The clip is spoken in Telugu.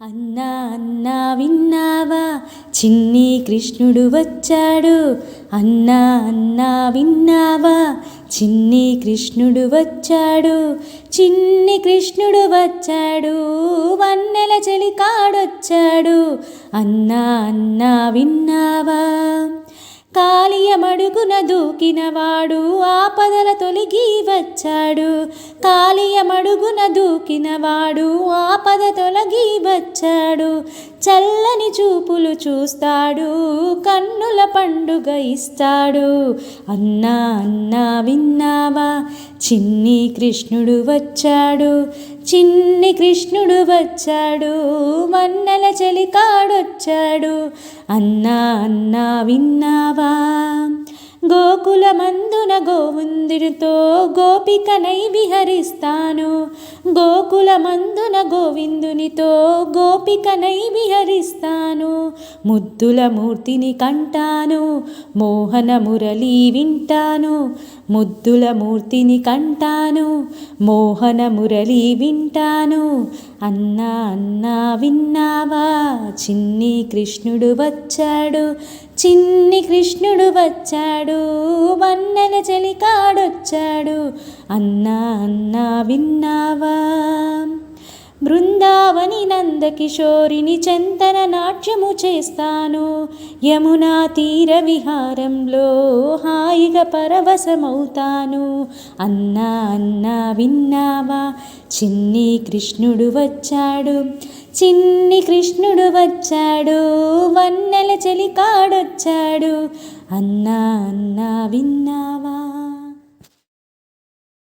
అన్నా అన్నా విన్నావా, చిన్ని కృష్ణుడు వచ్చాడు. అన్నా అన్నా విన్నావా, చిన్ని కృష్ణుడు వచ్చాడు. చిన్ని కృష్ణుడు వచ్చాడు, వన్నెల చెలికాడొచ్చాడు. అన్నా అన్నా విన్నావా, కాళియమడుగున దూకినవాడు ఆపదల తొలగి వచ్చాడు. కాళియమడుగున దూకినవాడు ఆపద తొలగి వచ్చాడు. చల్లని చూపులు చూస్తాడు, కన్నుల పండుగ ఇస్తాడు. అన్నా అన్నా విన్నావా, చిన్ని కృష్ణుడు వచ్చాడు. చిన్ని కృష్ణుడు వచ్చాడు, వన్నెల చెలికాడొచ్చాడు. అన్నా అన్నా విన్నావా, గోకులమందున గోవిందునితో గోపికనై విహరిస్తాను. గోకులమందున గోవిందునితో గోపికనై విహరిస్తాను. ముద్దుల మూర్తిని కంటాను, మోహన మురళి వింటాను. ముద్దుల మూర్తిని కంటాను, మోహన మురళి వింటాను. అన్నా అన్నా విన్నావా, చిన్ని కృష్ణుడు వచ్చాడు. చిన్ని కృష్ణుడు వచ్చాడు, వన్నెల చెలికాడొచ్చాడు. అన్నా అన్నా విన్నావా, బృందావని నందకిషోరిని చెంతన నాట్యము చేస్తాను. యమునా తీర విహారంలో హాయిగా పరవశమవుతాను. అన్నా అన్నా విన్నావా, చిన్ని కృష్ణుడు వచ్చాడు. చిన్ని కృష్ణుడు వచ్చాడు, వన్నెల చెలికాడొచ్చాడు. అన్నా అన్నా విన్నావా.